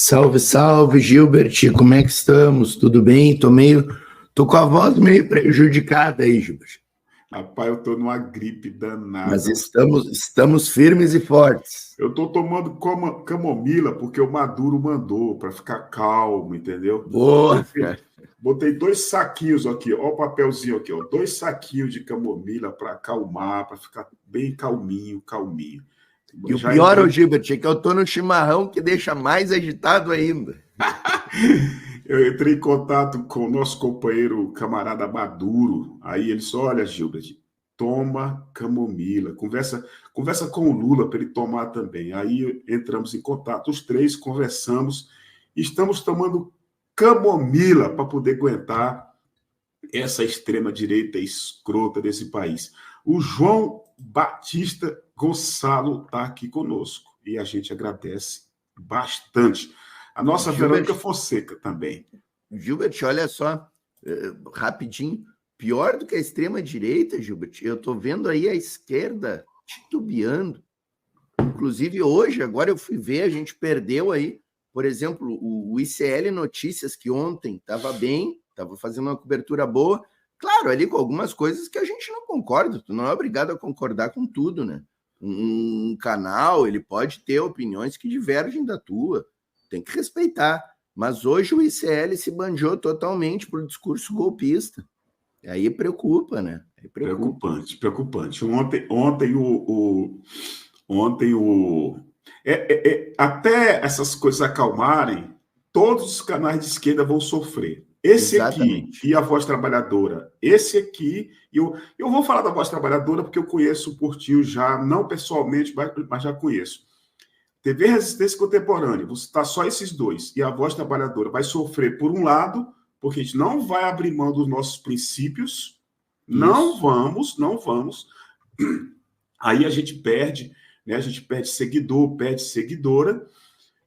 Salve, salve, Gilbert, como é que estamos? Tudo bem? Tô com a voz meio prejudicada aí, Gilbert. Rapaz, eu tô numa gripe danada. Mas estamos firmes e fortes. Eu tô tomando camomila porque o Maduro mandou para ficar calmo, entendeu? Boa, cara. Botei 2 saquinhos aqui, ó, o papelzinho aqui, ó, 2 saquinhos de camomila para acalmar, para ficar bem calminho. E o pior, Gilbert, é que eu tô no chimarrão que deixa mais agitado ainda. Eu entrei em contato com o nosso companheiro, camarada Maduro. Aí ele disse: olha, Gilbert, toma camomila. Conversa com o Lula para ele tomar também. Aí entramos em contato, os três conversamos. Estamos tomando camomila para poder aguentar essa extrema-direita escrota desse país. O João Batista Gonçalo está aqui conosco e a gente agradece bastante. A nossa Verônica Fonseca também. Gilbert, olha só, rapidinho, pior do que a extrema-direita, Gilbert, eu estou vendo aí a esquerda titubeando. Inclusive, hoje, agora eu fui ver, a gente perdeu aí, por exemplo, o ICL Notícias, que ontem estava bem, estava fazendo uma cobertura boa, claro, ali com algumas coisas que a gente não concorda, tu não é obrigado a concordar com tudo, né? Um canal, ele pode ter opiniões que divergem da tua, tem que respeitar. Mas hoje o ICL se banjou totalmente para o discurso golpista. Aí preocupa, né? Aí preocupa. Preocupante. Até essas coisas acalmarem, todos os canais de esquerda vão sofrer. Esse Exatamente. Aqui e a Voz Trabalhadora. Esse aqui, eu vou falar da Voz Trabalhadora porque eu conheço o Portinho já, não pessoalmente, mas já conheço. TV Resistência Contemporânea, vou citar só esses dois, e a Voz Trabalhadora vai sofrer, por um lado, porque a gente não vai abrir mão dos nossos princípios, não vamos. Aí a gente perde, né? A gente perde seguidor, perde seguidora.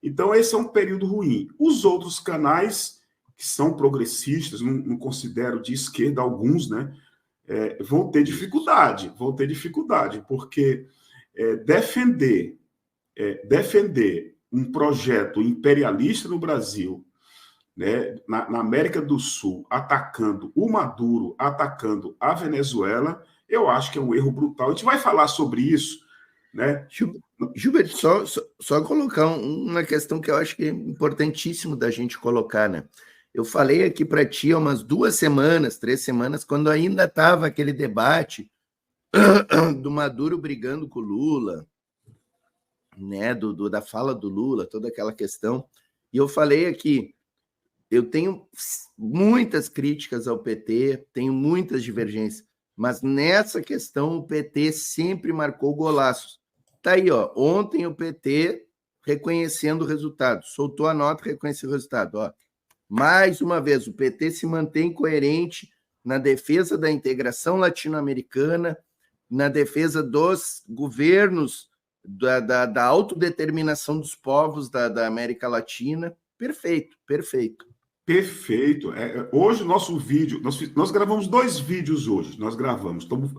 Então, esse é um período ruim. Os outros canais, que são progressistas, não considero de esquerda alguns, né? Vão ter dificuldade, porque defender um projeto imperialista no Brasil, né, na América do Sul, atacando o Maduro, atacando a Venezuela, eu acho que é um erro brutal. A gente vai falar sobre isso, né? Gilbert, só colocar uma questão que eu acho que é importantíssimo da gente colocar, né? Eu falei aqui para ti há umas 2 semanas, 3 semanas, quando ainda estava aquele debate do Maduro brigando com o Lula, né, da fala do Lula, toda aquela questão. E eu falei aqui, eu tenho muitas críticas ao PT, tenho muitas divergências, mas nessa questão o PT sempre marcou golaços. Tá aí, ó, ontem o PT reconhecendo o resultado, soltou a nota, reconheceu o resultado. Ó, mais uma vez, o PT se mantém coerente na defesa da integração latino-americana, na defesa dos governos, da autodeterminação dos povos da América Latina. Perfeito. Hoje o nosso vídeo, nós gravamos 2 vídeos hoje, estamos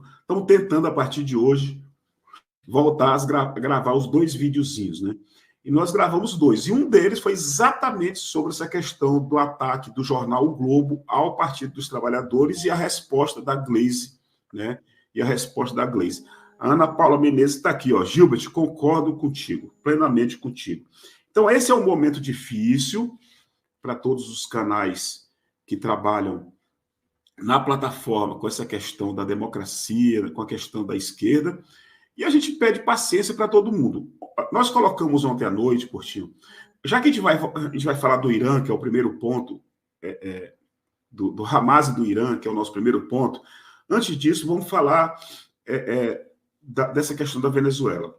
tentando a partir de hoje voltar a gravar os 2 videozinhos, né? E nós gravamos 2, e um deles foi exatamente sobre essa questão do ataque do jornal O Globo ao Partido dos Trabalhadores e a resposta da Gleisi, né? A Ana Paula Menezes está aqui, ó. Gilbert, concordo contigo, plenamente contigo. Então, esse é um momento difícil para todos os canais que trabalham na plataforma com essa questão da democracia, com a questão da esquerda, e a gente pede paciência para todo mundo. Nós colocamos ontem à noite, Portinho, já que a gente vai falar do Irã, que é o primeiro ponto, do Hamas e do Irã, que é o nosso primeiro ponto, antes disso, vamos falar dessa questão da Venezuela.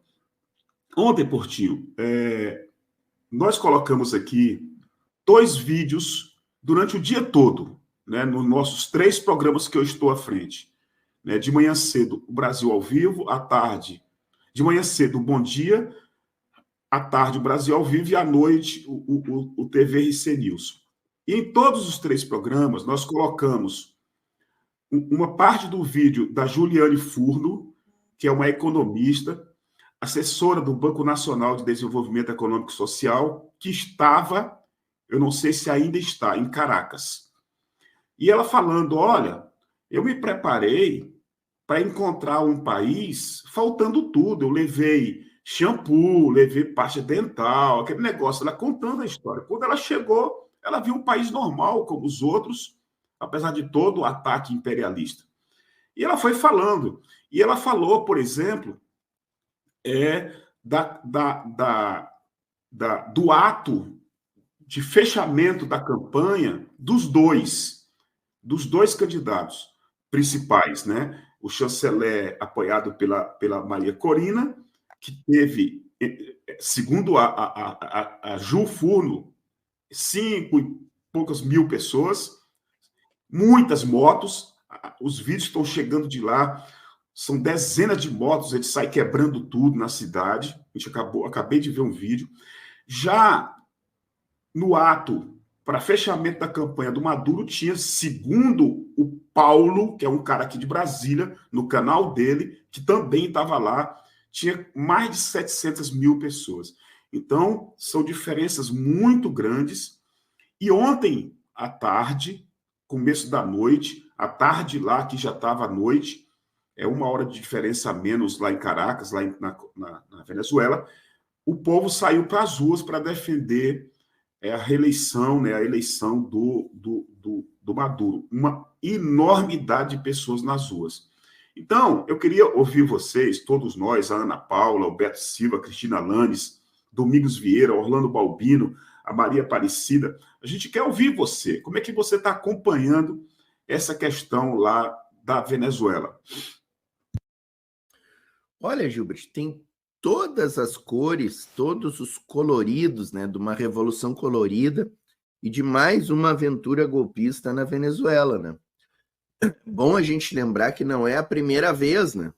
Ontem, Portinho, nós colocamos aqui 2 vídeos durante o dia todo, né, nos nossos 3 programas que eu estou à frente. Né, de manhã cedo, o Brasil ao vivo, à tarde, de manhã cedo, o Bom Dia, à tarde, o Brasil ao vivo, e à noite, o TV RC News. E em todos os 3 programas, nós colocamos uma parte do vídeo da Juliane Furno, que é uma economista, assessora do Banco Nacional de Desenvolvimento Econômico e Social, que estava, eu não sei se ainda está, em Caracas. E ela falando, olha, eu me preparei para encontrar um país faltando tudo. Eu levei shampoo, levei pasta dental, aquele negócio. Ela contando a história. Quando ela chegou, ela viu um país normal, como os outros, apesar de todo o ataque imperialista. E ela foi falando. E ela falou, por exemplo, do ato de fechamento da campanha dos dois candidatos principais, né? O chanceler apoiado pela Maria Corina, que teve, segundo a Ju Furno, 5 e poucas mil pessoas, muitas motos, os vídeos estão chegando de lá, são dezenas de motos, ele sai quebrando tudo na cidade, acabei de ver um vídeo. Já no ato para fechamento da campanha do Maduro, tinha, segundo o Paulo, que é um cara aqui de Brasília, no canal dele, que também estava lá, tinha mais de 700 mil pessoas. Então, são diferenças muito grandes. E ontem, à tarde, começo da noite, à tarde lá, que já estava à noite, 1 hora de diferença a menos lá em Caracas, lá na Venezuela, o povo saiu para as ruas para defender a reeleição, né, a eleição do Maduro. Uma enormidade de pessoas nas ruas. Então, eu queria ouvir vocês, todos nós, a Ana Paula, o Beto Silva, a Cristina Lanes, Domingos Vieira, Orlando Balbino, a Maria Aparecida. A gente quer ouvir você. Como é que você está acompanhando essa questão lá da Venezuela? Olha, Gilbert, tem todas as cores, todos os coloridos, né, de uma revolução colorida e de mais uma aventura golpista na Venezuela, né? Bom a gente lembrar que não é a primeira vez, né?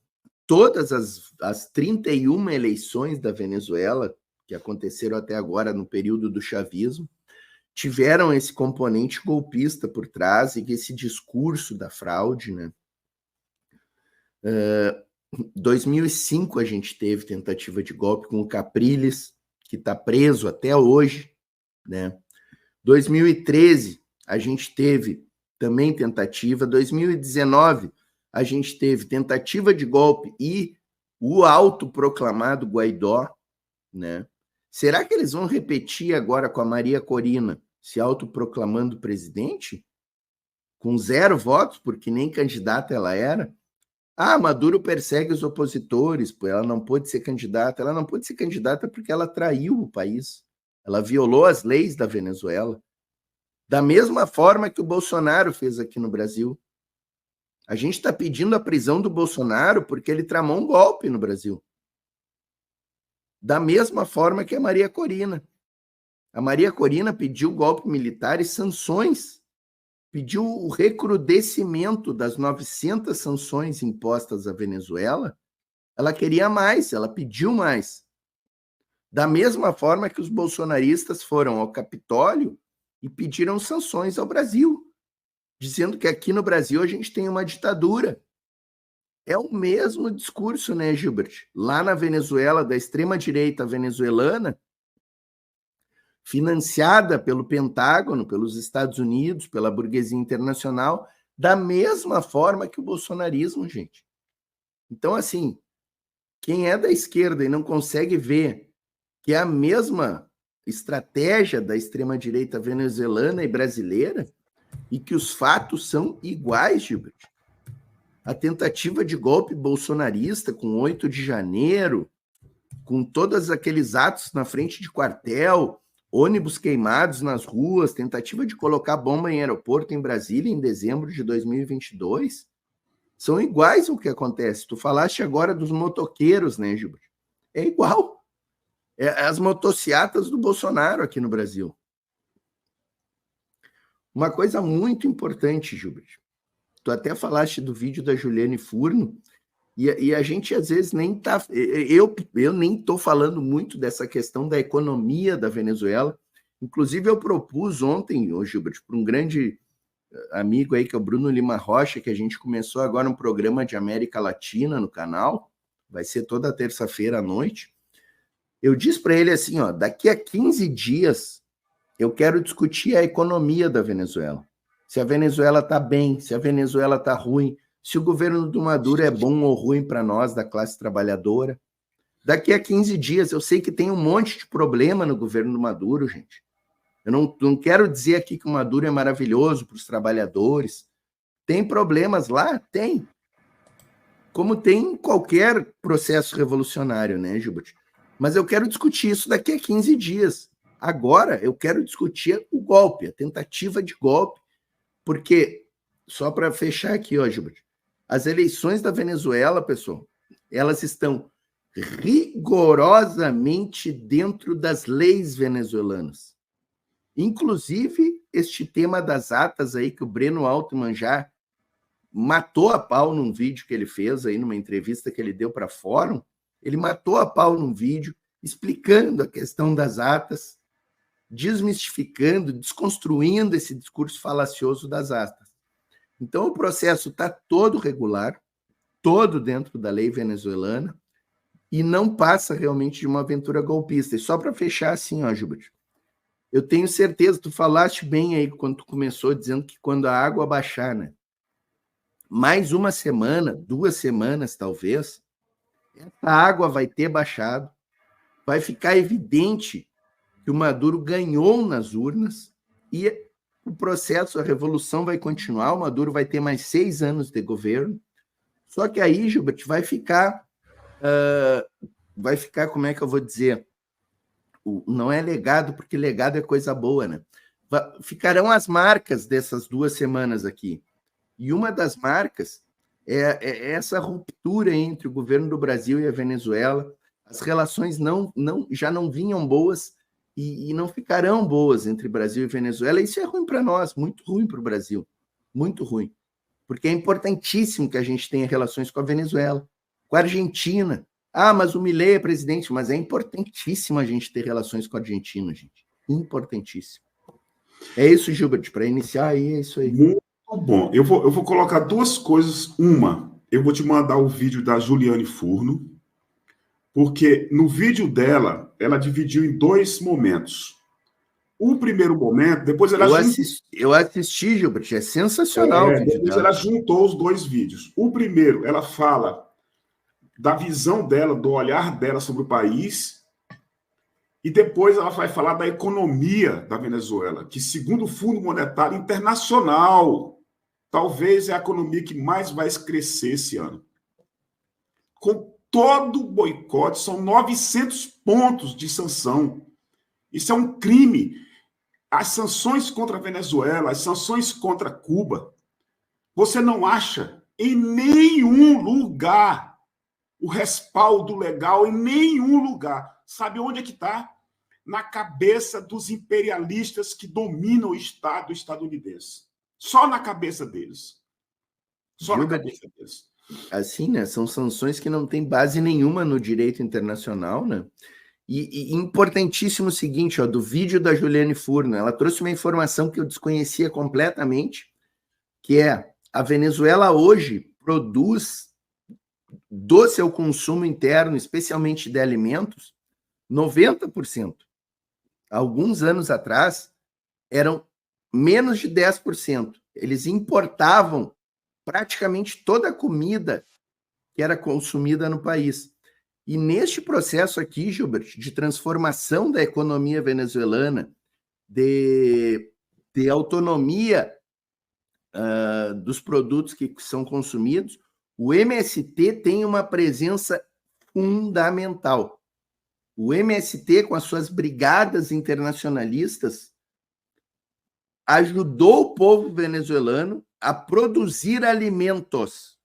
Todas as 31 eleições da Venezuela, que aconteceram até agora no período do chavismo, tiveram esse componente golpista por trás e esse discurso da fraude, né? 2005 a gente teve tentativa de golpe com o Capriles, que está preso até hoje, né? 2013 a gente teve também tentativa, 2019 a gente teve tentativa de golpe e o autoproclamado Guaidó, né? Será que eles vão repetir agora com a Maria Corina se autoproclamando presidente? Com 0 votos, porque nem candidata ela era? Ah, Maduro persegue os opositores, pô, ela não pôde ser candidata. Ela não pôde ser candidata porque ela traiu o país. Ela violou as leis da Venezuela. Da mesma forma que o Bolsonaro fez aqui no Brasil. A gente está pedindo a prisão do Bolsonaro porque ele tramou um golpe no Brasil. Da mesma forma que a Maria Corina. A Maria Corina pediu golpe militar e sanções. Pediu o recrudescimento das 900 sanções impostas à Venezuela. Ela queria mais, ela pediu mais. Da mesma forma que os bolsonaristas foram ao Capitólio e pediram sanções ao Brasil, dizendo que aqui no Brasil a gente tem uma ditadura. É o mesmo discurso, né, Gilbert? Lá na Venezuela, da extrema-direita venezuelana, financiada pelo Pentágono, pelos Estados Unidos, pela burguesia internacional, da mesma forma que o bolsonarismo, gente. Então, assim, quem é da esquerda e não consegue ver que é a mesma estratégia da extrema-direita venezuelana e brasileira e que os fatos são iguais, Gilbert. A tentativa de golpe bolsonarista com 8 de janeiro, com todos aqueles atos na frente de quartel, ônibus queimados nas ruas, tentativa de colocar bomba em aeroporto em Brasília em dezembro de 2022, são iguais ao que acontece. Tu falaste agora dos motoqueiros, né, Gilbert? É igual. É as motociatas do Bolsonaro aqui no Brasil. Uma coisa muito importante, Gilbert. Tu até falaste do vídeo da Juliane Furno, e a gente, às vezes, nem tá... Eu nem estou falando muito dessa questão da economia da Venezuela. Inclusive, eu propus ontem, Gilbert, para um grande amigo aí, que é o Bruno Lima Rocha, que a gente começou agora um programa de América Latina no canal, vai ser toda terça-feira à noite. Eu disse para ele assim, ó, daqui a 15 dias eu quero discutir a economia da Venezuela. Se a Venezuela está bem, se a Venezuela está ruim, se o governo do Maduro é bom ou ruim para nós, da classe trabalhadora. Daqui a 15 dias, eu sei que tem um monte de problema no governo do Maduro, gente. Eu não quero dizer aqui que o Maduro é maravilhoso para os trabalhadores. Tem problemas lá? Tem. Como tem em qualquer processo revolucionário, né, Gilbert? Mas eu quero discutir isso daqui a 15 dias. Agora, eu quero discutir o golpe, a tentativa de golpe, porque, só para fechar aqui, ó, Gilbert, as eleições da Venezuela, pessoal, elas estão rigorosamente dentro das leis venezuelanas. Inclusive, este tema das atas aí, que o Breno Altman já matou a pau num vídeo que ele fez aí, numa entrevista que ele deu para Fórum, ele matou a pau num vídeo explicando a questão das atas, desmistificando, desconstruindo esse discurso falacioso das atas. Então, o processo está todo regular, todo dentro da lei venezuelana, e não passa realmente de uma aventura golpista. E só para fechar assim, ó, Gilbert, eu tenho certeza, tu falaste bem aí quando tu começou, dizendo que quando a água baixar, né? Mais uma semana, 2 semanas talvez, a água vai ter baixado, vai ficar evidente que o Maduro ganhou nas urnas e o processo, a revolução vai continuar, o Maduro vai ter mais 6 anos de governo, só que aí, Gilbert, vai ficar, como é que eu vou dizer, não é legado, porque legado é coisa boa, né? Ficarão as marcas dessas 2 semanas aqui. E uma das marcas é essa ruptura entre o governo do Brasil e a Venezuela. As relações já não vinham boas e não ficarão boas entre Brasil e Venezuela. Isso é ruim para nós, muito ruim para o Brasil, muito ruim. Porque é importantíssimo que a gente tenha relações com a Venezuela, com a Argentina. Ah, mas o Milei é presidente, mas é importantíssimo a gente ter relações com a Argentina, gente. Importantíssimo. É isso, Gilbert, para iniciar aí, é isso aí. Muito bom. Eu vou colocar 2 coisas. Uma, eu vou te mandar o vídeo da Juliane Furno, porque no vídeo dela, ela dividiu em 2 momentos. O primeiro momento, depois ela eu assisti, Gilbert, é sensacional o vídeo depois dela. ela juntou os 2 vídeos. O primeiro, ela fala da visão dela, do olhar dela sobre o país, e depois ela vai falar da economia da Venezuela, que, segundo o Fundo Monetário Internacional, talvez é a economia que mais vai crescer esse ano. Com todo o boicote, são 900 pontos de sanção. Isso é um crime. As sanções contra a Venezuela, as sanções contra Cuba, você não acha em nenhum lugar o respaldo legal, em nenhum lugar. Sabe onde é que está? Na cabeça dos imperialistas que dominam o Estado estadunidense. Só na cabeça deles. Só na cabeça deles. Assim, né? São sanções que não têm base nenhuma no direito internacional, né? E importantíssimo o seguinte, ó, do vídeo da Juliane Furno, ela trouxe uma informação que eu desconhecia completamente, que é a Venezuela hoje produz do seu consumo interno, especialmente de alimentos, 90%. Alguns anos atrás, eram menos de 10%. Eles importavam praticamente toda a comida que era consumida no país. E neste processo aqui, Gilbert, de transformação da economia venezuelana, de autonomia dos produtos que são consumidos, o MST tem uma presença fundamental. O MST, com as suas brigadas internacionalistas, ajudou o povo venezuelano a produzir alimentos.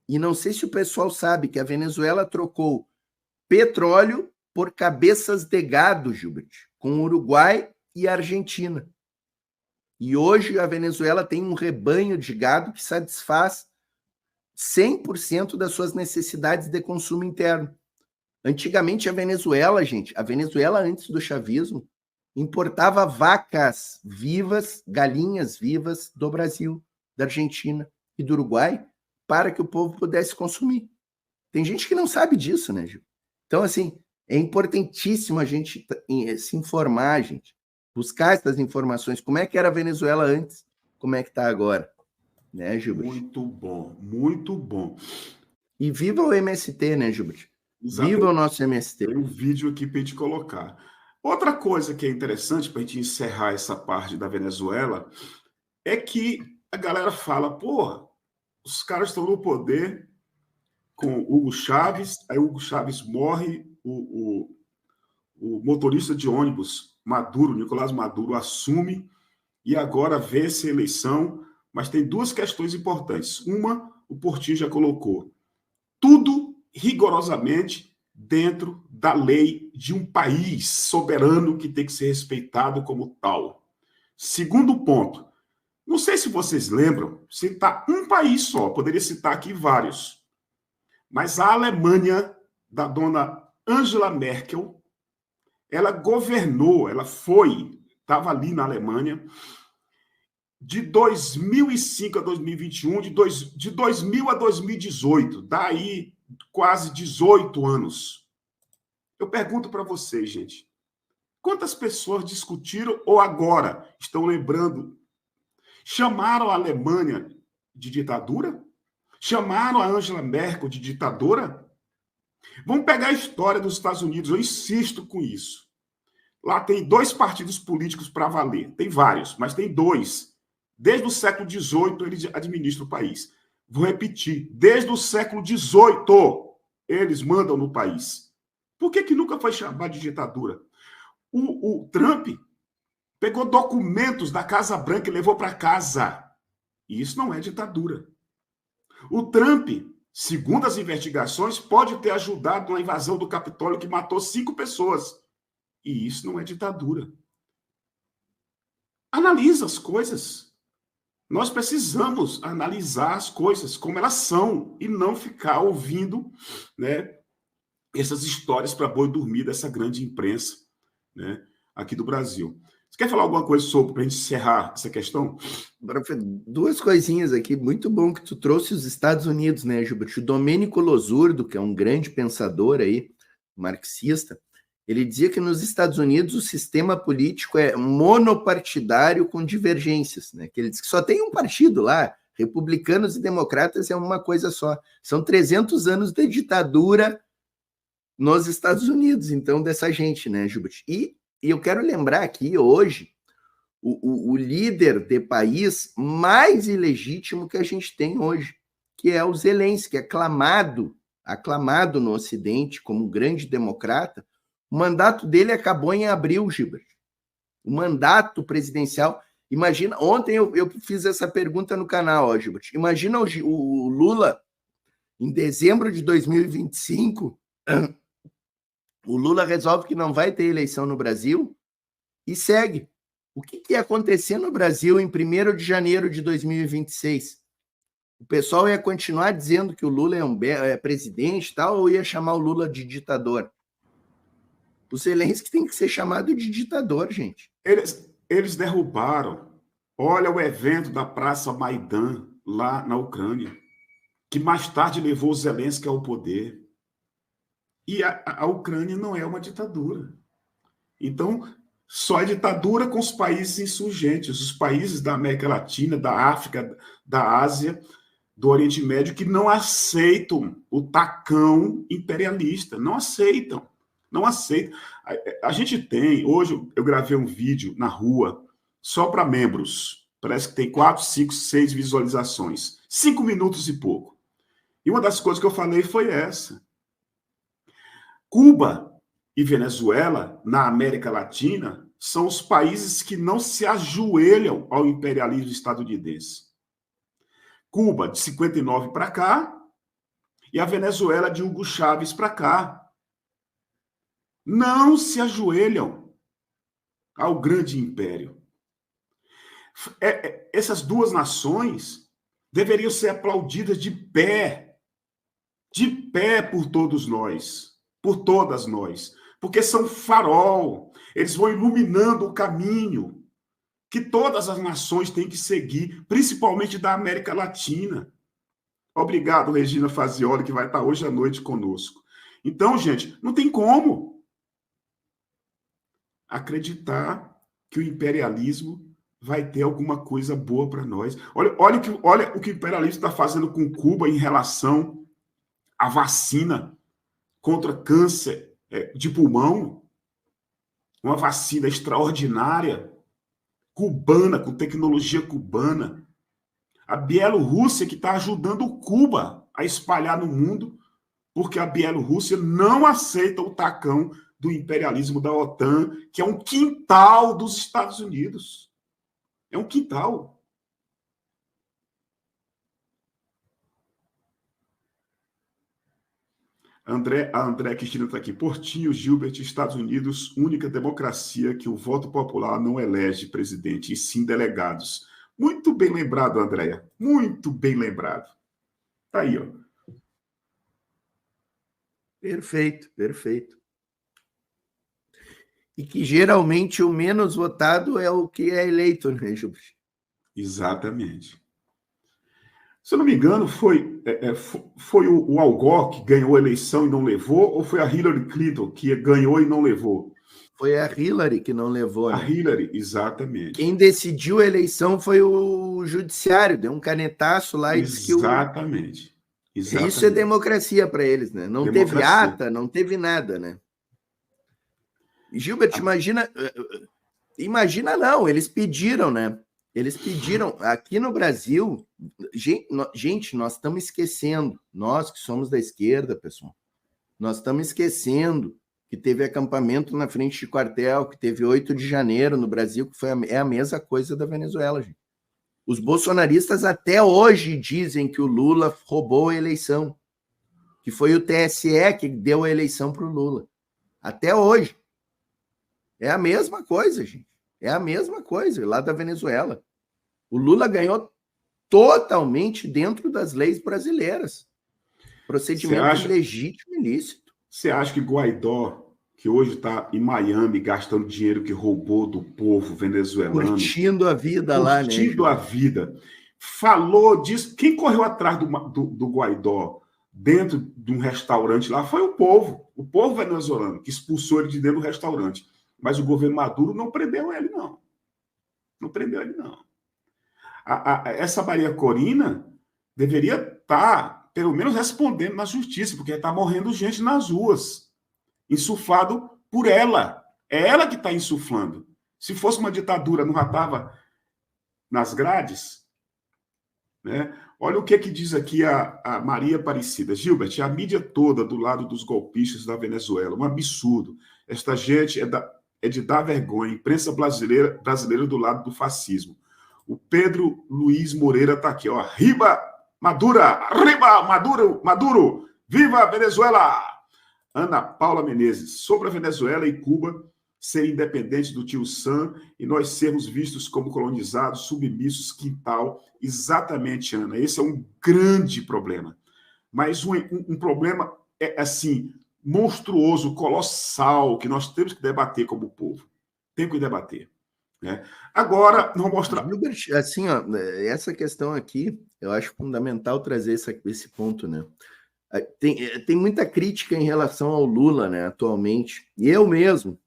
E não sei se o pessoal sabe que a Venezuela trocou petróleo por cabeças de gado, Gilbert, com o Uruguai e a Argentina. E hoje a Venezuela tem um rebanho de gado que satisfaz 100% das suas necessidades de consumo interno. Antigamente a Venezuela, gente, a Venezuela antes do chavismo, importava vacas vivas, galinhas vivas do Brasil, da Argentina e do Uruguai, para que o povo pudesse consumir. Tem gente que não sabe disso, né, Gil? Então, assim, é importantíssimo a gente se informar, gente. Buscar essas informações. Como é que era a Venezuela antes? Como é que está agora? Né, Gilbert? Muito bom, muito bom. E viva o MST, né, Gilbert? Exato. Viva o nosso MST. Tem um vídeo aqui para a gente colocar. Outra coisa que é interessante para a gente encerrar essa parte da Venezuela é que a galera fala, porra, os caras estão no poder com Hugo Chávez, aí Hugo Chávez morre, o motorista de ônibus Maduro, Nicolás Maduro, assume e agora vence a eleição, mas tem duas questões importantes. Uma, o Portinho já colocou, tudo rigorosamente dentro da lei de um país soberano que tem que ser respeitado como tal. Segundo ponto, não sei se vocês lembram, citar um país só, poderia citar aqui vários, mas a Alemanha, da dona Angela Merkel, ela governou, ela estava ali na Alemanha, de 2005 a 2021, de 2000 a 2018, daí quase 18 anos. Eu pergunto para vocês, gente, quantas pessoas discutiram ou agora estão lembrando, chamaram a Alemanha de ditadura? Chamaram a Angela Merkel de ditadora? Vamos pegar a história dos Estados Unidos, eu insisto com isso. Lá tem 2 partidos políticos para valer, tem vários, mas tem 2. Desde o século XVIII, eles administram o país. Vou repetir, desde o século XVIII, eles mandam no país. Por que nunca foi chamado de ditadura? O Trump pegou documentos da Casa Branca e levou para casa. E isso não é ditadura. O Trump, segundo as investigações, pode ter ajudado na invasão do Capitólio que matou 5 pessoas. E isso não é ditadura. Analisa as coisas. Nós precisamos analisar as coisas como elas são e não ficar ouvindo, né, essas histórias para boi dormir dessa grande imprensa, né, aqui do Brasil. Você quer falar alguma coisa sobre, para a gente encerrar essa questão? 2 coisinhas aqui. Muito bom que tu trouxe os Estados Unidos, né, Gilbert? O Domênico Losurdo, que é um grande pensador aí, marxista, ele dizia que nos Estados Unidos o sistema político é monopartidário com divergências, né? Que ele diz que só tem um partido lá, republicanos e democratas é uma coisa só. São 300 anos de ditadura nos Estados Unidos, então, dessa gente, né, Gilbert? E eu quero lembrar aqui, hoje, o líder de país mais ilegítimo que a gente tem hoje, que é o Zelensky, aclamado no Ocidente como um grande democrata. O mandato dele acabou em abril, Gilbert. O mandato presidencial. Imagina, ontem eu fiz essa pergunta no canal, ó, Gilbert. Imagina o Lula, em dezembro de 2025, o Lula resolve que não vai ter eleição no Brasil e segue. O que ia acontecer no Brasil em 1º de janeiro de 2026? O pessoal ia continuar dizendo que o Lula é presidente e tal, ou ia chamar o Lula de ditador? O Zelensky tem que ser chamado de ditador, gente. Eles derrubaram. Olha o evento da Praça Maidan, lá na Ucrânia, que mais tarde levou o Zelensky ao poder. E a Ucrânia não é uma ditadura. Então, só é ditadura com os países insurgentes, os países da América Latina, da África, da Ásia, do Oriente Médio, que não aceitam o tacão imperialista. Não aceitam. Não aceitam. A gente tem, hoje eu gravei um vídeo na rua, só para membros. Parece que tem 4, 5, 6 visualizações. 5 minutos e pouco. E uma das coisas que eu falei foi essa. Cuba e Venezuela, na América Latina, são os países que não se ajoelham ao imperialismo estadunidense. Cuba, de 59 para cá, e a Venezuela, de Hugo Chávez para cá. Não se ajoelham ao grande império. Essas 2 nações deveriam ser aplaudidas de pé por todos nós, por todas nós, porque são farol, eles vão iluminando o caminho que todas as nações têm que seguir, principalmente da América Latina. Obrigado, Regina Fazioli, que vai estar hoje à noite conosco. Então, gente, não tem como acreditar que o imperialismo vai ter alguma coisa boa para nós. Olha o que o imperialismo está fazendo com Cuba em relação à vacina contra câncer de pulmão, uma vacina extraordinária, cubana, com tecnologia cubana. A Bielorrússia que está ajudando Cuba a espalhar no mundo, porque a Bielorrússia não aceita o tacão do imperialismo da OTAN, que é um quintal dos Estados Unidos. É um quintal. A André Cristina está aqui. Portinho, Gilbert, Estados Unidos, única democracia que o voto popular não elege presidente, e sim delegados. Muito bem lembrado, Andréia. Muito bem lembrado. Está aí, ó. Perfeito, perfeito. E que geralmente o menos votado é o que é eleito, né, Gilbert? Exatamente. Se eu não me engano, foi o Al Gore que ganhou a eleição e não levou, ou foi a Hillary Clinton que ganhou e não levou? Foi a Hillary que não levou, né? A Hillary, exatamente. Quem decidiu a eleição foi o judiciário, deu um canetaço lá e disse que Exatamente. Isso é democracia para eles, né? Não teve ata, não teve nada, né? Gilbert, imagina não, eles pediram, né? Eles pediram, aqui no Brasil, gente, nós estamos esquecendo, nós que somos da esquerda, pessoal, nós estamos esquecendo que teve acampamento na frente de quartel, que teve 8 de janeiro no Brasil, que é a mesma coisa da Venezuela, gente. Os bolsonaristas até hoje dizem que o Lula roubou a eleição, que foi o TSE que deu a eleição para o Lula. Até hoje. É a mesma coisa, gente. É a mesma coisa lá da Venezuela. O Lula ganhou totalmente dentro das leis brasileiras. Procedimento legítimo e ilícito. Você acha que Guaidó, que hoje está em Miami gastando dinheiro que roubou do povo venezuelano, curtindo a vida lá, né? Curtindo a vida, falou disso? Quem correu atrás do Guaidó dentro de um restaurante lá foi o povo venezuelano, que expulsou ele de dentro do restaurante. Mas o governo Maduro não prendeu ele, não. Não prendeu ele, não. Essa Maria Corina deveria estar, pelo menos, respondendo na justiça, porque está morrendo gente nas ruas, insuflado por ela. É ela que está insuflando. Se fosse uma ditadura, não já estava nas grades? Né? Olha o que diz aqui a Maria Aparecida. Gilbert, a mídia toda do lado dos golpistas da Venezuela. Um absurdo. Esta gente é de dar vergonha. Imprensa brasileira do lado do fascismo. O Pedro Luiz Moreira está aqui. Ó. Arriba Maduro! Viva a Venezuela! Ana Paula Menezes. Sobre a Venezuela e Cuba ser independente do tio Sam e nós sermos vistos como colonizados, submissos, quintal. Exatamente, Ana. Esse é um grande problema. Mas um problema, assim, monstruoso, colossal, que nós temos que debater como povo. Tem que debater. Né? Agora, vamos mostrar... Assim, ó, essa questão aqui, eu acho fundamental trazer esse ponto, né? Tem muita crítica em relação ao Lula, né, atualmente. E eu mesmo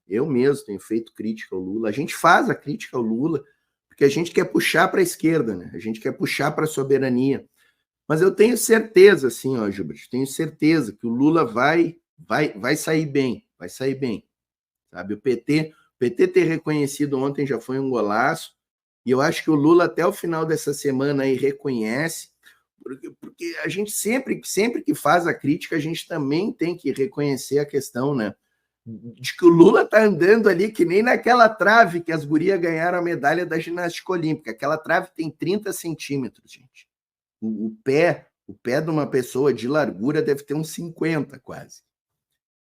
tenho feito crítica ao Lula. A gente faz a crítica ao Lula porque a gente quer puxar para a esquerda, né? A gente quer puxar para a soberania. Mas eu tenho certeza, assim, ó, Gilbert, tenho certeza que o Lula vai sair bem, vai sair bem. Sabe? O PT ter reconhecido ontem já foi um golaço. E eu acho que o Lula, até o final dessa semana, aí reconhece. Porque a gente sempre que faz a crítica, a gente também tem que reconhecer a questão, né? De que o Lula tá andando ali que nem naquela trave que as gurias ganharam a medalha da ginástica olímpica. Aquela trave tem 30 centímetros, gente. O pé de uma pessoa de largura deve ter uns 50 quase.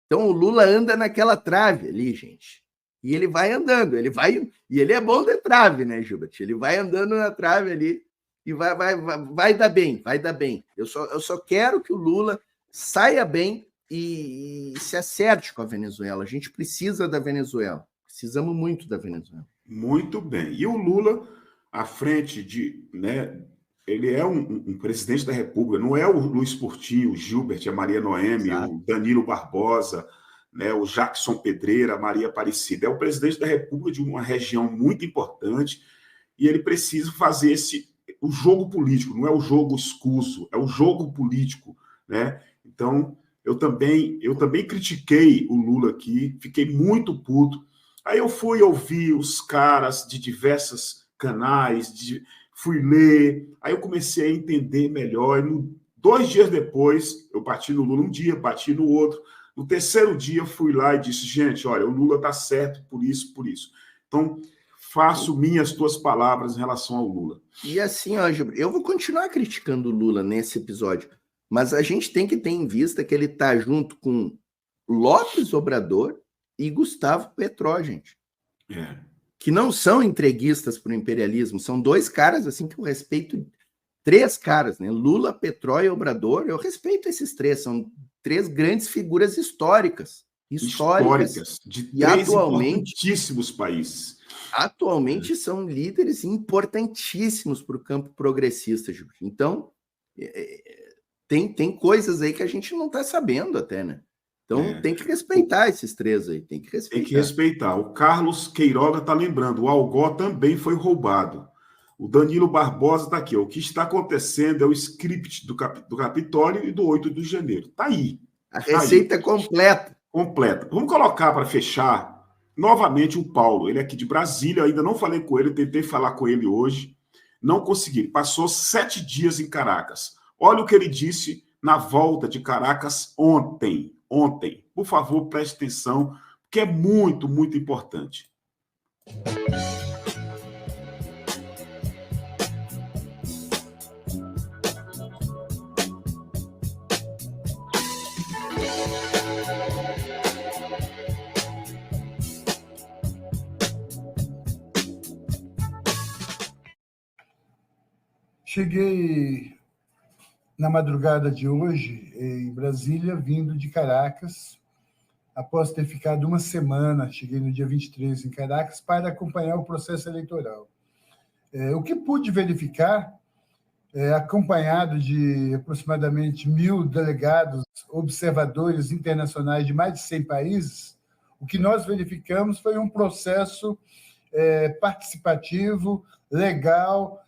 Então o Lula anda naquela trave ali, gente. E ele vai andando, e ele é bom de trave, né, Gilbert? Ele vai andando na trave ali. E vai dar bem, vai dar bem. Eu só quero que o Lula saia bem e se acerte com a Venezuela. A gente precisa da Venezuela. Precisamos muito da Venezuela. Muito bem. E o Lula, à frente de, né, ele é um presidente da República, não é o Luiz Portinho, o Gilbert, a Maria Noemi, exato, o Danilo Barbosa, né, o Jackson Pedreira, a Maria Aparecida. É o presidente da República de uma região muito importante e ele precisa fazer o jogo político, não é o jogo escuso, é o jogo político, né? Então, eu também critiquei o Lula aqui, fiquei muito puto. Aí eu fui ouvir os caras de diversos canais, fui ler, aí eu comecei a entender melhor. E 2 dias depois, eu bati no Lula um dia, bati no outro. No terceiro dia, fui lá e disse, gente, olha, o Lula está certo por isso, por isso. Então, faço minhas tuas palavras em relação ao Lula. E assim, ó, Gilberto, eu vou continuar criticando o Lula nesse episódio, mas a gente tem que ter em vista que ele está junto com Lopes Obrador e Gustavo Petró, gente. Que não são entreguistas para o imperialismo, são 2 caras assim que eu respeito, 3 caras, né? Lula, Petró e Obrador, eu respeito esses 3, são 3 grandes figuras históricas de 3 importantíssimos países. Atualmente são líderes importantíssimos para o campo progressista, Gilberto. Então, tem coisas aí que a gente não está sabendo até, né? Então, tem que respeitar esses 3 aí, tem que respeitar. Tem que respeitar. O Carlos Queiroga está lembrando, o Algó também foi roubado. O Danilo Barbosa está aqui. O que está acontecendo é o script do Capitólio e do 8 de janeiro. Está aí. A receita completa. Completa. Vamos colocar para fechar novamente o Paulo. Ele é aqui de Brasília, ainda não falei com ele, tentei falar com ele hoje. Não consegui. Ele passou 7 dias em Caracas. Olha o que ele disse na volta de Caracas ontem. Por favor, preste atenção, porque é muito, muito importante. Cheguei na madrugada de hoje em Brasília, vindo de Caracas, após ter ficado uma semana, cheguei no dia 23 em Caracas, para acompanhar o processo eleitoral. O que pude verificar, acompanhado de aproximadamente 1.000 delegados, observadores internacionais de mais de 100 países, o que nós verificamos foi um processo participativo, legal,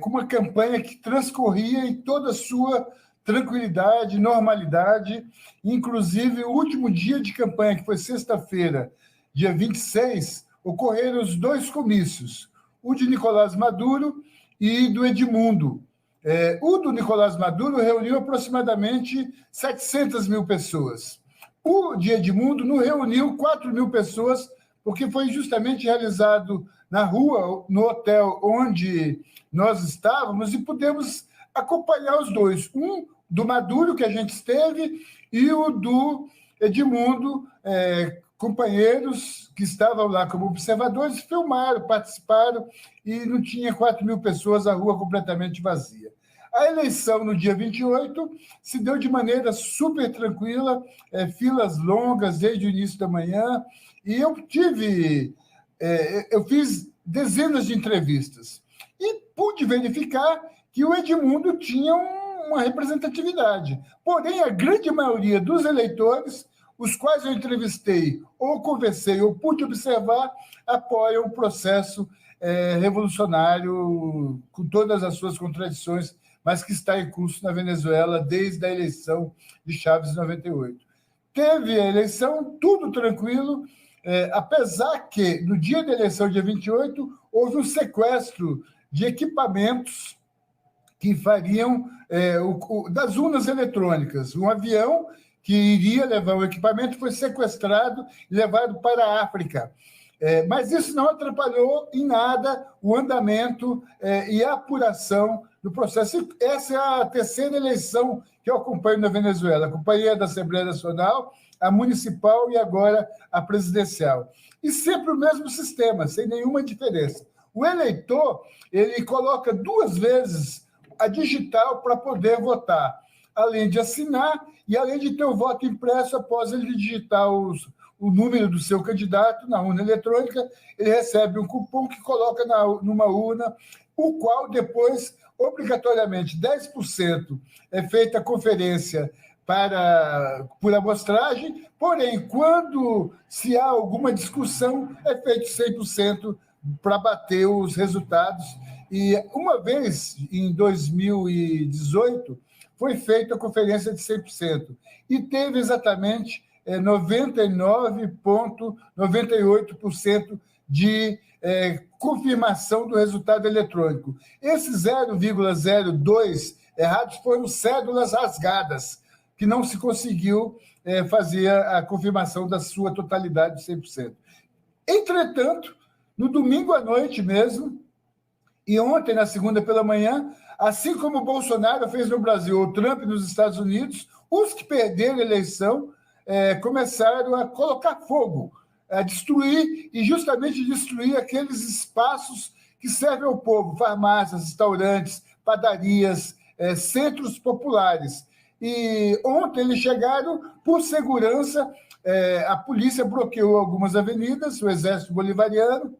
com uma campanha que transcorria em toda a sua tranquilidade, normalidade, inclusive o último dia de campanha, que foi sexta-feira, dia 26, ocorreram os 2 comícios, o de Nicolás Maduro e do Edmundo. O do Nicolás Maduro reuniu aproximadamente 700 mil pessoas. O de Edmundo não reuniu 4 mil pessoas, porque foi justamente realizado na rua, no hotel onde nós estávamos, e pudemos acompanhar os 2. Um do Maduro, que a gente esteve, e o do Edmundo, companheiros que estavam lá como observadores, filmaram, participaram, e não tinha 4 mil pessoas, a rua completamente vazia. A eleição, no dia 28, se deu de maneira super tranquila, filas longas desde o início da manhã, e eu fiz dezenas de entrevistas, e pude verificar que o Edmundo tinha uma representatividade. Porém, a grande maioria dos eleitores, os quais eu entrevistei, ou conversei, ou pude observar, apoiam o processo revolucionário, com todas as suas contradições, mas que está em curso na Venezuela desde a eleição de Chávez em 98. Teve a eleição, tudo tranquilo, apesar que, no dia da eleição, dia 28, houve um sequestro de equipamentos que fariam das urnas eletrônicas. Um avião que iria levar o equipamento foi sequestrado e levado para a África. Mas isso não atrapalhou em nada o andamento e a apuração do processo. Essa é a terceira eleição que eu acompanho na Venezuela. Acompanhei a da Assembleia Nacional, a municipal e agora a presidencial. E sempre o mesmo sistema, sem nenhuma diferença. O eleitor, ele coloca 2 vezes a digital para poder votar, além de assinar e além de ter o voto impresso após ele digitar os o número do seu candidato na urna eletrônica, ele recebe um cupom que coloca numa urna, o qual depois, obrigatoriamente, 10% é feita a conferência por amostragem, porém, quando se há alguma discussão, é feito 100% para bater os resultados. E uma vez, em 2018, foi feita a conferência de 100%, e teve exatamente 99,98% de confirmação do resultado eletrônico. Esses 0,02 errados foram cédulas rasgadas, que não se conseguiu fazer a confirmação da sua totalidade de 100%. Entretanto, no domingo à noite mesmo, e ontem, na segunda pela manhã, assim como o Bolsonaro fez no Brasil, o Trump nos Estados Unidos, os que perderam a eleição começaram a colocar fogo, a destruir, e justamente destruir aqueles espaços que servem ao povo, farmácias, restaurantes, padarias, centros populares. E ontem eles chegaram, por segurança, a polícia bloqueou algumas avenidas, o Exército Bolivariano.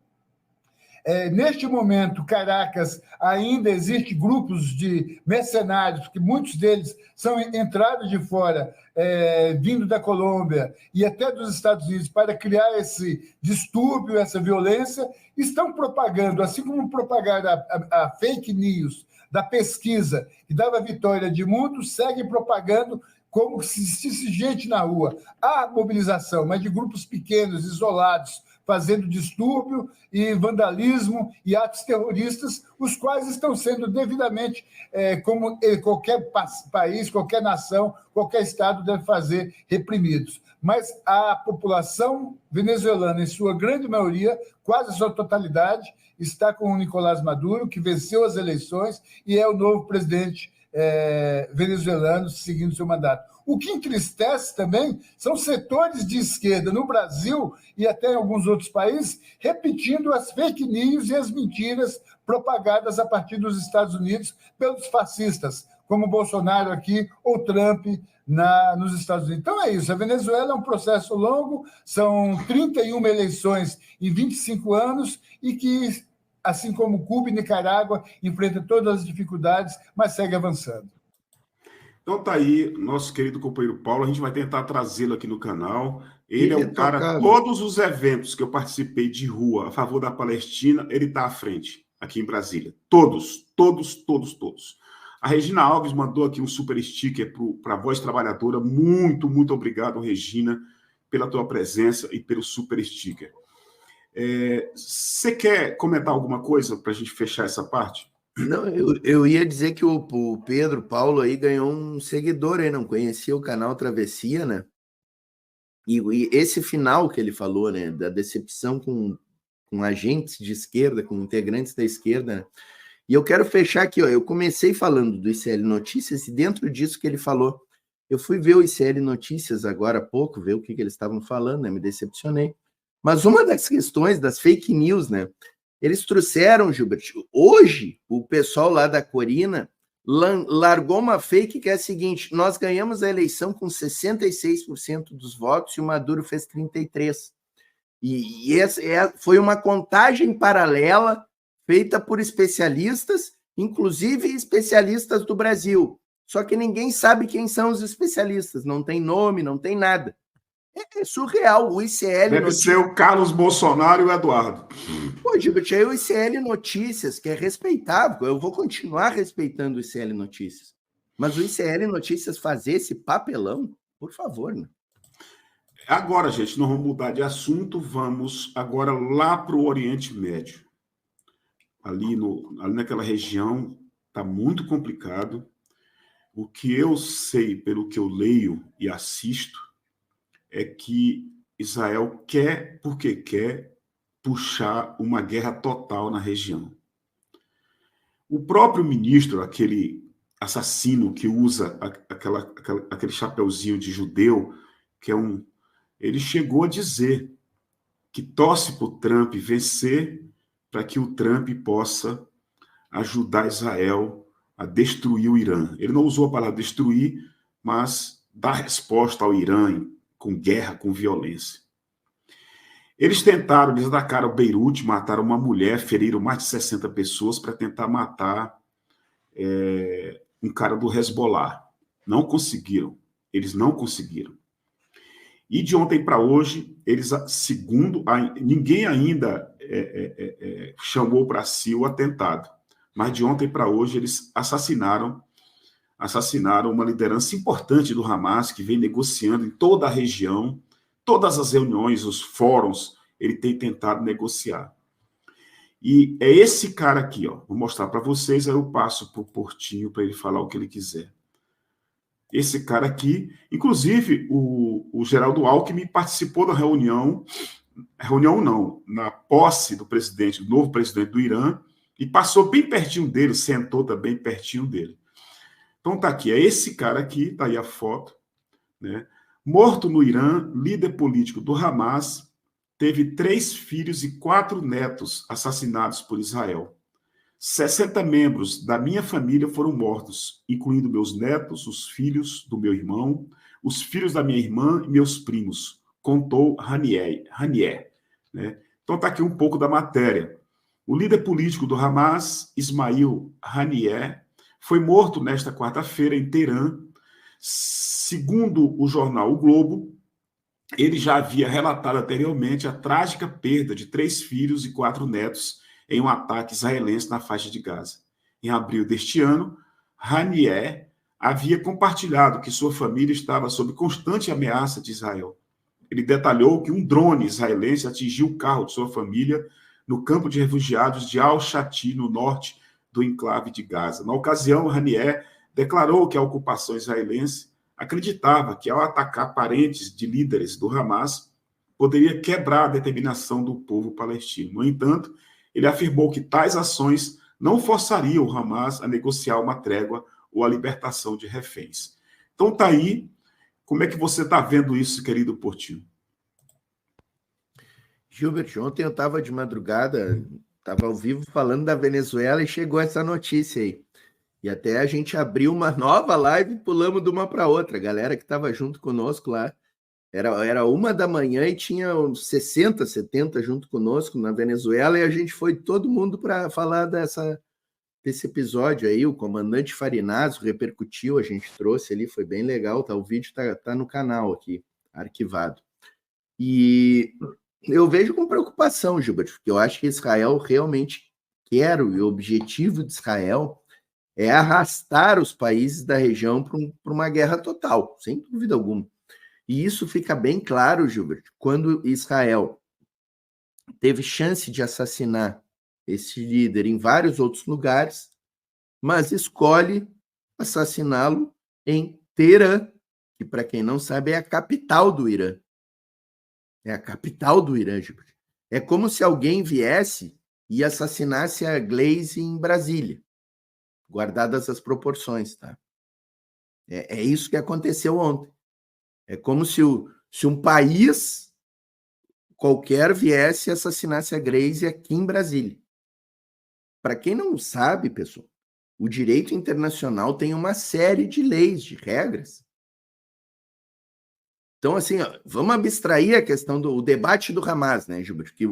Neste momento, Caracas, ainda existe grupos de mercenários, que muitos deles são entrados de fora, vindo da Colômbia e até dos Estados Unidos, para criar esse distúrbio, essa violência. Estão propagando, assim como propagaram a fake news da pesquisa que dava vitória de muitos, seguem propagando como se existisse gente na rua. Há mobilização, mas de grupos pequenos, isolados, fazendo distúrbio e vandalismo e atos terroristas, os quais estão sendo devidamente, como qualquer país, qualquer nação, qualquer Estado deve fazer, reprimidos. Mas a população venezuelana, em sua grande maioria, quase sua totalidade, está com o Nicolás Maduro, que venceu as eleições e é o novo presidente venezuelano seguindo seu mandato. O que entristece também são setores de esquerda no Brasil e até em alguns outros países repetindo as fake news e as mentiras propagadas a partir dos Estados Unidos pelos fascistas, como Bolsonaro aqui ou Trump nos Estados Unidos. Então é isso, a Venezuela é um processo longo, são 31 eleições em 25 anos e que, assim como Cuba e Nicarágua, enfrenta todas as dificuldades, mas segue avançando. Então tá aí, nosso querido companheiro Paulo, a gente vai tentar trazê-lo aqui no canal. Ele é o cara, todos os eventos que eu participei de rua a favor da Palestina, ele está à frente, aqui em Brasília. Todos. A Regina Alves mandou aqui um super sticker para a Voz Trabalhadora. Muito, muito obrigado, Regina, pela tua presença e pelo super sticker. Você quer comentar alguma coisa para a gente fechar essa parte? Não, eu ia dizer que o Pedro Paulo aí ganhou um seguidor aí, não conhecia o canal Travessia, né? E esse final que ele falou, né, da decepção com agentes de esquerda, com integrantes da esquerda, né? E eu quero fechar aqui, ó, eu comecei falando do ICL Notícias e dentro disso que ele falou, eu fui ver o ICL Notícias agora há pouco, ver o que eles estavam falando, né? Me decepcionei. Mas uma das questões das fake news, né? Eles trouxeram, Gilbert, hoje o pessoal lá da Corina largou uma fake que é a seguinte: nós ganhamos a eleição com 66% dos votos e o Maduro fez 33%. E essa foi uma contagem paralela feita por especialistas, inclusive especialistas do Brasil. Só que ninguém sabe quem são os especialistas, não tem nome, não tem nada. É surreal, o ICL... Deve ser o Carlos Bolsonaro e o Eduardo. Pô, Gilbert, aí o ICL Notícias, que é respeitável, eu vou continuar respeitando o ICL Notícias. Mas o ICL Notícias fazer esse papelão, por favor, né? Agora, gente, nós vamos mudar de assunto, vamos agora lá para o Oriente Médio. Ali naquela região está muito complicado. O que eu sei, pelo que eu leio e assisto, é que Israel quer, porque quer, puxar uma guerra total na região. O próprio ministro, aquele assassino que usa aquele chapeuzinho de judeu, que ele chegou a dizer que torce para o Trump vencer para que o Trump possa ajudar Israel a destruir o Irã. Ele não usou a palavra destruir, mas dar resposta ao Irã com guerra, com violência. Eles atacaram Beirute, mataram uma mulher, feriram mais de 60 pessoas para tentar matar um cara do Hezbollah. Não conseguiram. Eles não conseguiram. E de ontem para hoje, ninguém ainda chamou para si o atentado. Mas de ontem para hoje, eles assassinaram uma liderança importante do Hamas, que vem negociando em toda a região, todas as reuniões, os fóruns, ele tem tentado negociar. E é esse cara aqui, ó. Vou mostrar para vocês, aí eu passo para o Portinho para ele falar o que ele quiser. Esse cara aqui, inclusive o Geraldo Alckmin participou da na posse do novo presidente do Irã, e passou bem pertinho dele, sentou também pertinho dele. Então tá aqui, é esse cara aqui, tá aí a foto, né? Morto no Irã, líder político do Hamas, teve 3 filhos e 4 netos assassinados por Israel. 60 membros da minha família foram mortos, incluindo meus netos, os filhos do meu irmão, os filhos da minha irmã e meus primos, contou Hanieh, né? Então está aqui um pouco da matéria. O líder político do Hamas, Ismail Hanieh, foi morto nesta quarta-feira em Teherã. Segundo o jornal O Globo, ele já havia relatado anteriormente a trágica perda de 3 filhos e 4 netos em um ataque israelense na faixa de Gaza. Em abril deste ano, Hanieh havia compartilhado que sua família estava sob constante ameaça de Israel. Ele detalhou que um drone israelense atingiu o carro de sua família no campo de refugiados de Al-Shati, no norte do enclave de Gaza. Na ocasião, Hanieh declarou que a ocupação israelense acreditava que, ao atacar parentes de líderes do Hamas, poderia quebrar a determinação do povo palestino. No entanto, ele afirmou que tais ações não forçariam o Hamas a negociar uma trégua ou a libertação de reféns. Então tá aí. Como é que você está vendo isso, querido Portinho? Gilbert, ontem eu estava de madrugada, estava ao vivo falando da Venezuela e chegou essa notícia aí. E até a gente abriu uma nova live e pulamos de uma para outra. A galera que estava junto conosco lá, era 1 da manhã e tinha uns 60, 70 junto conosco na Venezuela, e a gente foi todo mundo para falar desse episódio aí. O comandante Farinazzo repercutiu, a gente trouxe ali, foi bem legal, tá? O vídeo tá no canal aqui, arquivado. E eu vejo com preocupação, Gilbert, porque eu acho que Israel realmente quer, e o objetivo de Israel é arrastar os países da região para uma guerra total, sem dúvida alguma. E isso fica bem claro, Gilbert, quando Israel teve chance de assassinar esse líder em vários outros lugares, mas escolhe assassiná-lo em Teherã, que, para quem não sabe, é a capital do Irã. É a capital do Irã, Gilbert. É como se alguém viesse e assassinasse a Gleisi em Brasília, guardadas as proporções, tá? É isso que aconteceu ontem. É como se um país qualquer viesse e assassinasse a Gleisi aqui em Brasília. Para quem não sabe, pessoal, o direito internacional tem uma série de leis, de regras. Então, assim, ó, vamos abstrair a questão do debate do Hamas, né, Gilberto? Que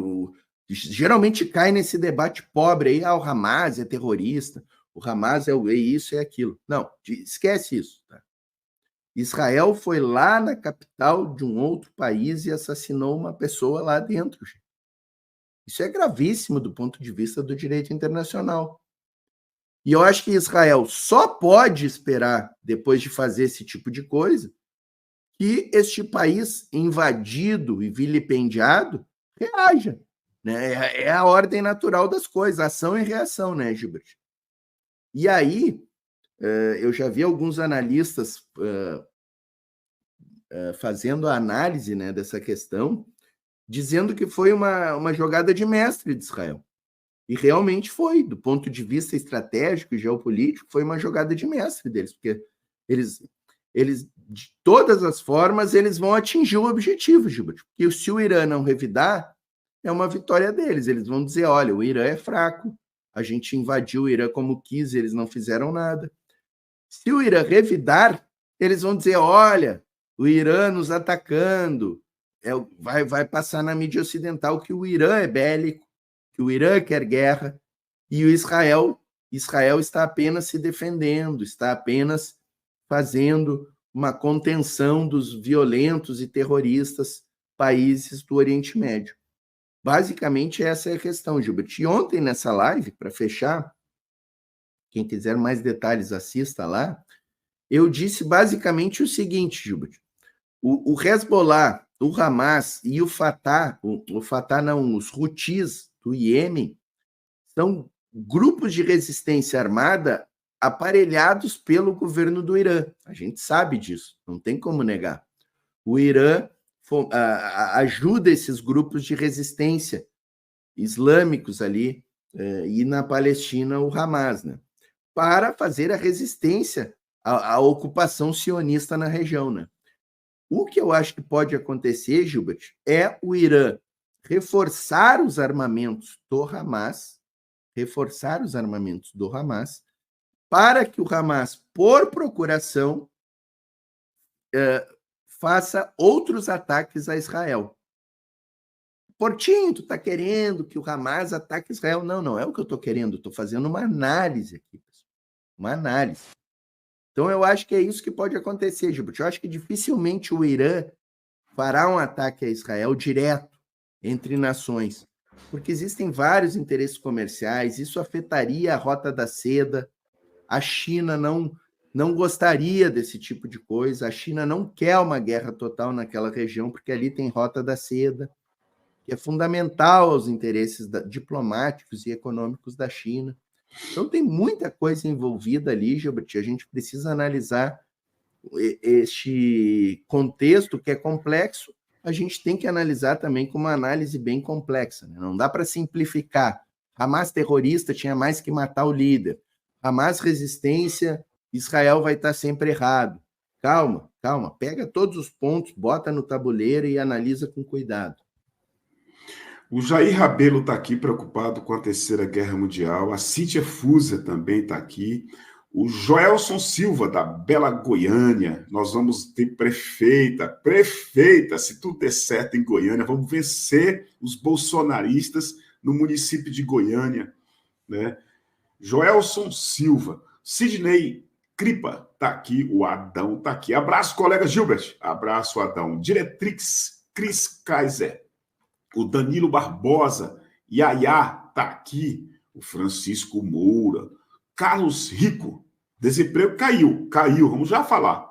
geralmente cai nesse debate pobre aí, o Hamas é terrorista, o Hamas é isso, é aquilo. Não, esquece isso, tá? Israel foi lá na capital de um outro país e assassinou uma pessoa lá dentro. Gente. Isso é gravíssimo do ponto de vista do direito internacional. E eu acho que Israel só pode esperar, depois de fazer esse tipo de coisa, que este país invadido e vilipendiado reaja. Né? É a ordem natural das coisas, ação e reação, né, Gilbert? E aí, eu já vi alguns analistas fazendo a análise, né, dessa questão, dizendo que foi uma jogada de mestre de Israel. E realmente foi, do ponto de vista estratégico e geopolítico, foi uma jogada de mestre deles, porque eles de todas as formas, eles vão atingir o objetivo, Gilbert. Porque se o Irã não revidar, é uma vitória deles. Eles vão dizer, olha, o Irã é fraco, a gente invadiu o Irã como quis, eles não fizeram nada. Se o Irã revidar, eles vão dizer, olha, o Irã nos atacando, vai passar na mídia ocidental que o Irã é bélico, que o Irã quer guerra, e o Israel está apenas se defendendo, está apenas fazendo uma contenção dos violentos e terroristas países do Oriente Médio. Basicamente, essa é a questão, Gilbert. E ontem, nessa live, para fechar, quem quiser mais detalhes, assista lá, eu disse basicamente o seguinte, Gilbert. O Hezbollah, o Hamas e o Fatah, os Houthis do Iêmen, são grupos de resistência armada aparelhados pelo governo do Irã. A gente sabe disso, não tem como negar. O Irã ajuda esses grupos de resistência islâmicos ali, e na Palestina o Hamas, né, para fazer a resistência à ocupação sionista na região, né? O que eu acho que pode acontecer, Gilbert, é o Irã reforçar os armamentos do Hamas, para que o Hamas, por procuração, faça outros ataques a Israel. Portinho, tu está querendo que o Hamas ataque Israel? Não, não é o que eu estou querendo, estou fazendo uma análise aqui, pessoal. Uma análise. Então, eu acho que é isso que pode acontecer, Gilbert. Eu acho que dificilmente o Irã fará um ataque a Israel direto entre nações, porque existem vários interesses comerciais, isso afetaria a Rota da Seda, a China não gostaria desse tipo de coisa, a China não quer uma guerra total naquela região, porque ali tem Rota da Seda, que é fundamental aos interesses diplomáticos e econômicos da China. Então, tem muita coisa envolvida ali, Gilbert, a gente precisa analisar este contexto que é complexo, a gente tem que analisar também com uma análise bem complexa, né? Não dá para simplificar. Hamas terrorista tinha mais que matar o líder. Hamas resistência, Israel vai estar sempre errado. Calma, pega todos os pontos, bota no tabuleiro e analisa com cuidado. O Jair Rabelo está aqui preocupado com a Terceira Guerra Mundial. A Cíntia Fusa também está aqui. O Joelson Silva, da Bela Goiânia. Nós vamos ter prefeita, se tudo der certo em Goiânia, vamos vencer os bolsonaristas no município de Goiânia, né? Joelson Silva. Sidney Cripa está aqui. O Adão está aqui. Abraço, colega Gilbert. Abraço, Adão. Diretrix Cris Kaiser. O Danilo Barbosa, Yaya está aqui, o Francisco Moura, Carlos Rico, desemprego caiu, vamos já falar.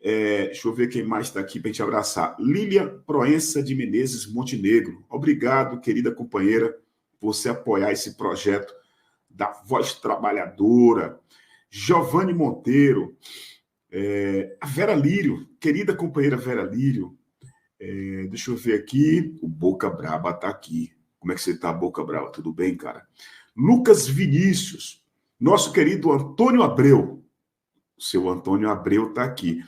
Deixa eu ver quem mais está aqui para a gente abraçar. Lilian Proença de Menezes Montenegro, obrigado, querida companheira, por você apoiar esse projeto da Voz Trabalhadora. Giovanni Monteiro, a Vera Lírio, querida companheira Vera Lírio. Deixa eu ver aqui. O Boca Braba tá aqui. Como é que você tá, Boca Braba? Tudo bem, cara? Lucas Vinícius. Nosso querido Antônio Abreu. O seu Antônio Abreu tá aqui.